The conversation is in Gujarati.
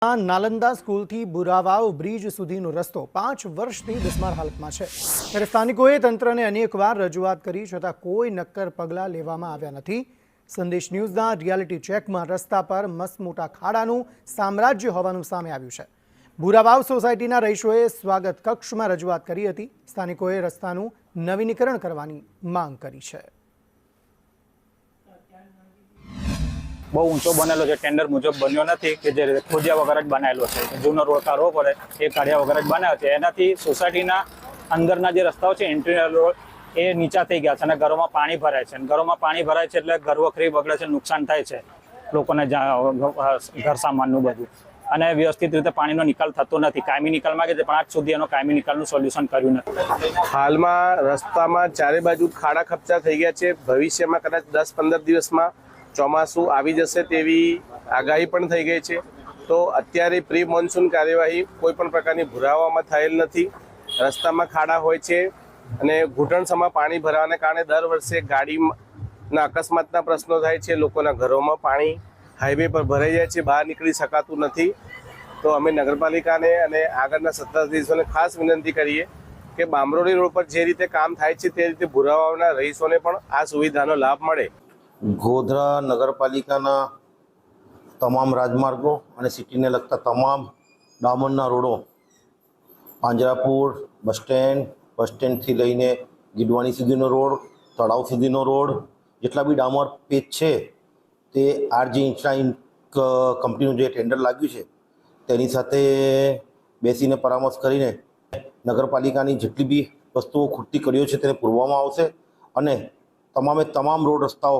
નાલંદા સ્કૂલથી બુરાવાવ બ્રિજ સુધીનો રસ્તો 5 વર્ષથી બિસ્માર હાલતમાં છે ત્યારે સ્થાનિકોએ તંત્રને અનેકવાર રજૂઆત કરી છતાં કોઈ નક્કર પગલાં લેવામાં આવ્યા નથી। સંદેશ ન્યૂઝના રિયાલિટી ચેકમાં રસ્તા પર મસમોટા ખાડાનું સામ્રાજ્ય હોવાનું સામે આવ્યું છે। બુરાવાવ સોસાયટીના રહીશોએ સ્વાગત કક્ષમાં રજૂઆત કરી હતી। સ્થાનિકોએ રસ્તાનું નવીનીકરણ કરવાની માંગ કરી છે। બહુ ઊંચો બનેલો છે, ટેન્ડર મુજબ બન્યો નથી કે જે ખોજ્યા વગર જ બનાવેલો છે। જૂનો રોડ કાઢવો પડે એ કાઢ્યા વગર જ બનાવ્યો છે। એનાથી સોસાયટીના અંદરના જે રસ્તાઓ છે, ઇન્ટિરિયર રોડ એ નીચા થઈ ગયા છે અને ઘરોમાં પાણી ભરાય છે। ઘરોમાં પાણી ભરાય છે એટલે ઘર વખરી બગડે છે, નુકસાન થાય છે લોકોને, ઘર સામાનનું બધું, અને વ્યવસ્થિત રીતે પાણીનો નિકાલ થતો નથી। કાયમી નિકાલ માંગે છે પણ આજ સુધી એનો કાયમી નિકાલનું સોલ્યુશન કર્યું નથી। હાલમાં રસ્તામાં ચારે બાજુ ખાડા ખપચા થઈ ગયા છે। ભવિષ્યમાં કદાચ 10-15 દિવસમાં ચોમાસું આવી જશે તેવી આગાહી પણ થઈ ગઈ છે। તો અત્યારે પ્રી મોન્સૂન કાર્યવાહી કોઈ પણ પ્રકારની ભુરાવામાં થયેલ નથી। રસ્તામાં ખાડા હોય છે અને ઘૂંટણસમાં પાણી ભરાવાને કારણે દર વર્ષે ગાડીના અકસ્માતના પ્રશ્નો થાય છે। લોકોના ઘરોમાં પાણી હાઈવે પર ભરાઈ જાય છે, બહાર નીકળી શકાતું નથી। તો અમે નગરપાલિકાને અને આગળના સત્તાધીશોને ખાસ વિનંતી કરીએ કે બામરોલી રોડ પર જે રીતે કામ થાય છે તે રીતે ભુરાવાના રહીશોને પણ આ સુવિધાનો લાભ મળે। ગોધરા નગરપાલિકાના તમામ રાજમાર્ગો અને સિટીને લગતા તમામ ડામરના રોડો, પાંજરાપુર બસ સ્ટેન્ડથી લઈને ગીડવાણી સુધીનો રોડ, તળાવ સુધીનો રોડ, જેટલા બી ડામર પેચ છે તે આરજી ઇન્સ્ટાઇન કંપનીનું જે ટેન્ડર લાગ્યું છે તેની સાથે બેસીને પરામર્શ કરીને નગરપાલિકાની જેટલી બી વસ્તુઓ ખૂટતી કડીઓ છે તેને પૂરવામાં આવશે અને તમામે તમામ રોડ રસ્તાઓ